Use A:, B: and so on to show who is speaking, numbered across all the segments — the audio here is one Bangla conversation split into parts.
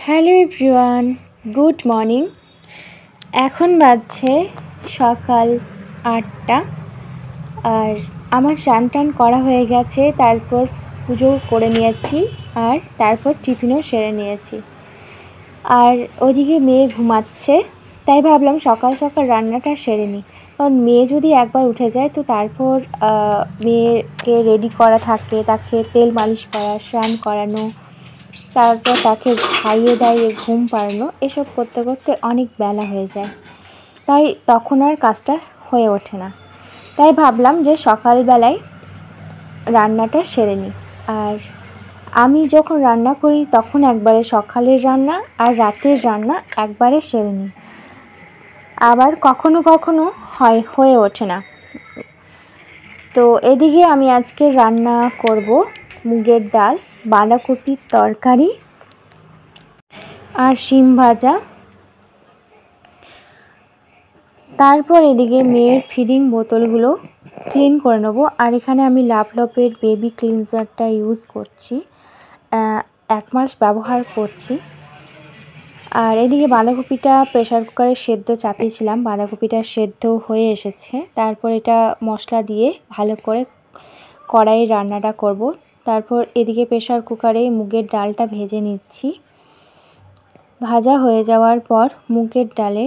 A: Hello everyone, good morning. এখন বাজছে সকাল 8টা। আর আমার স্নান টান করা হয়ে গেছে, তারপর পুজো করে নিয়েছি আর তারপর টিফিনও সেরে নিয়েছি। আর ওইদিকে মেয়ে ঘুমাচ্ছে, তাই ভাবলাম সকাল সকাল রান্নাটা সেরে নিই। কারণ মেয়ে যদি একবার উঠে যায় তো তারপর মেয়েকে রেডি করা থাকে, তাকে তেল মালিশ করা, স্নান করানো, তারপর তাকে খাইয়ে দাইয়ে ঘুম পাড়ানো, এসব করতে করতে অনেক বেলা হয়ে যায়, তাই তখন আর কাজটা হয়ে ওঠে না। তাই ভাবলাম যে সকালবেলায় রান্নাটা সেরে নিই। আর আমি যখন রান্না করি তখন একবারে সকালের রান্না আর রাতের রান্না একবারে সেরে নিই। আবার কখনো কখনো হয়ে ওঠে না। তো এদিকে আমি আজকে রান্না করব মুগের ডাল, বাঁধাকপির তরকারি আর শিম ভাজা। তারপর এদিকে মেয়ের ফিডিং বোতলগুলো ক্লিন করে নেবো। আর এখানে আমি লাভলপের বেবি ক্লিনজারটা ইউজ করছি, 1 মাস ব্যবহার করছি। আর এদিকে বাঁধাকপিটা প্রেশার কুকারে সেদ্ধ চাপিয়েছিলাম, বাঁধাকপিটা সেদ্ধ হয়ে এসেছে। তারপর এটা মশলা দিয়ে ভালো করে কড়াইয়ে রান্নাটা করব। তারপর এদিকে প্রেশার কুকারে মুগের ডালটা ভেজে নিচ্ছি। ভাজা হয়ে যাওয়ার পর মুগের ডালে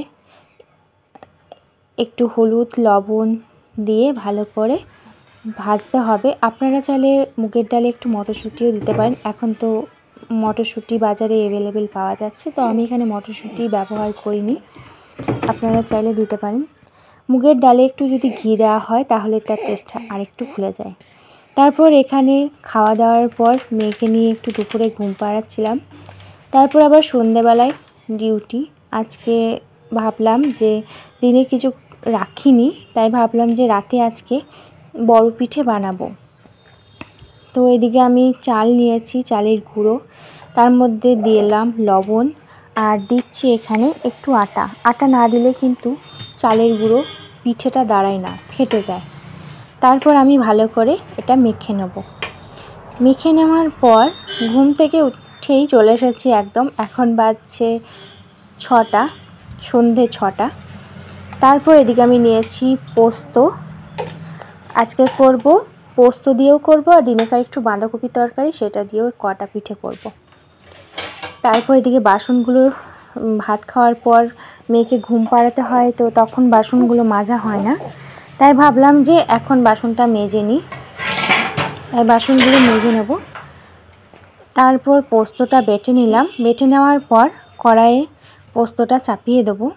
A: একটু হলুদ লবণ দিয়ে ভালো করে ভাজতে হবে। আপনারা চাইলে মুগের ডালে একটু মটরশুঁটিও দিতে পারেন। এখন তো মটরশুঁটি বাজারে অ্যাভেলেবেল পাওয়া যাচ্ছে, তো আমি এখানে মটরশুঁটি ব্যবহার করিনি, আপনারা চাইলে দিতে পারেন। মুগের ডালে একটু যদি ঘি দেওয়া হয় তাহলে তার টেস্টটা আরেকটু খুলে যায়। তারপর এখানে খাওয়া দাওয়ার পর মেয়েকে নিয়ে একটু দুপুরে ঘুম পাড়াচ্ছিলাম। তারপর আবার সন্ধ্যেবেলায় ডিউটি। আজকে ভাবলাম যে দিনে কিছু রাখিনি, তাই ভাবলাম যে রাতে আজকে বড় পিঠে বানাবো। তো এদিকে আমি চাল নিয়েছি, চালের গুঁড়ো, তার মধ্যে দিলাম লবণ আর দিচ্ছি এখানে একটু আটা। আটা না দিলে কিন্তু চালের গুঁড়ো পিঠেটা দাঁড়ায় না, ফেটে যায়। তারপর আমি ভালো করে এটা মেখে নেব। মেখে নেওয়ার পর ঘুম থেকে উঠেই চলে এসেছি একদম। এখন বাজছে 6টা, সন্ধে 6টা। তারপর এদিকে আমি নিয়েছি পোস্ত। আজকে করব পোস্ত দিয়েও করব, আর দিনেকার একটু বাঁধাকপি তরকারি সেটা দিয়েও কটা পিঠে করব। তারপর এদিকে বাসনগুলো, ভাত খাওয়ার পর মেয়েকে ঘুম পাড়াতে হয়, তো তখন বাসনগুলো মাজা হয় না, তাই ভাবলাম যে এখন বাসনটা মেজে নিই। বাসনগুলো মেজে নেব। তারপর পোস্তটা বেটে নিলাম। বেটে নেওয়ার পর কড়াইয়ে পোস্তটা চাপিয়ে দেবো।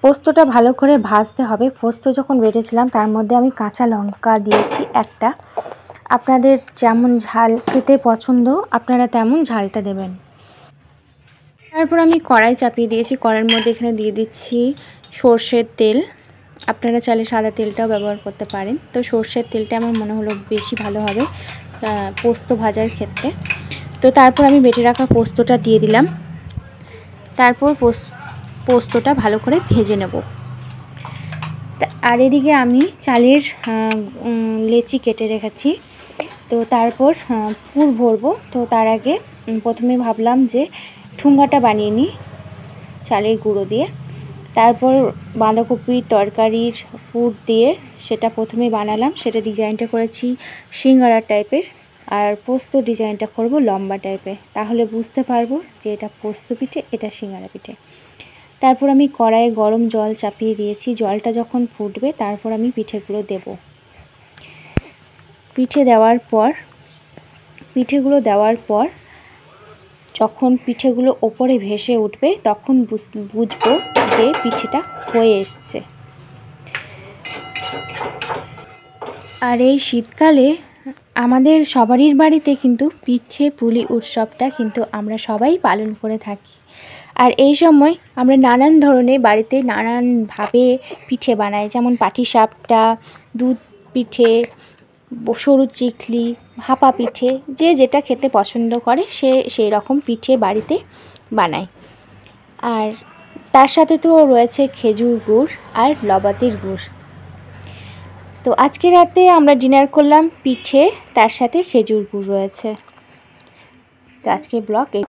A: পোস্তটা ভালো করে ভাজতে হবে। পোস্ত যখন বেটেছিলাম তার মধ্যে আমি কাঁচা লঙ্কা দিয়েছি একটা। আপনাদের যেমন ঝাল খেতে পছন্দ আপনারা তেমন ঝালটা দেবেন। তারপর আমি কড়াই চাপিয়ে দিয়েছি। কড়াইয়ের মধ্যে এখানে দিয়ে দিচ্ছি সর্ষের তেল। আপনারা চাইলে সাদা তেলটাও ব্যবহার করতে পারেন, তো সর্ষের তেলটা আমার মনে হলো বেশি ভালো হবে পোস্ত ভাজার ক্ষেত্রে। তো তারপর আমি বেটে রাখা পোস্তটা দিয়ে দিলাম। তারপর পোস্তটা ভালো করে ভেজে নেব। আর এদিকে আমি চালের লেচি কেটে রেখেছি। তো তারপর পুর ভরবো। তো তার আগে প্রথমে ভাবলাম যে ঠুঙ্গাটা বানিয়ে নিই চালের গুঁড়ো দিয়ে। তারপর বাঁধাকপির তরকারির পুর দিয়ে সেটা প্রথমে বানালাম। সেটা ডিজাইনটা করেছি সিঙ্গারা টাইপের, আর পোস্ত ডিজাইনটা করব লম্বা টাইপের, তাহলে বুঝতে পারবো যে এটা পোস্ত পিঠে, এটা সিঙ্গারা পিঠে। তারপর আমি কড়াইয়ে গরম জল চাপিয়ে দিয়েছি। জলটা যখন ফুটবে তারপর আমি পিঠেগুলো দেব। পিঠেগুলো দেওয়ার পর যখন পিঠেগুলো ওপরে ভেসে উঠবে তখন বুঝবো যে পিঠেটা হয়ে এসছে। আর এই শীতকালে আমাদের সবারই বাড়িতে কিন্তু পিঠে পুলি উৎসবটা কিন্তু আমরা সবাই পালন করে থাকি। আর এই সময় আমরা নানান ধরনের বাড়িতে নানানভাবে পিঠে বানাই, যেমন পাটিসাপটা, দুধ পিঠে, সরু চিকলি, ভাপা পিঠে, যে যেটা খেতে পছন্দ করে সে সেই রকম পিঠে বাড়িতে বানায়। আর তার সাথে তো রয়েছে খেজুর গুড় আর লবাতির গুড়। তো আজকে রাতে আমরা ডিনার করলাম পিঠে, তার সাথে খেজুর গুড় রয়েছে। তো আজকে ব্লগ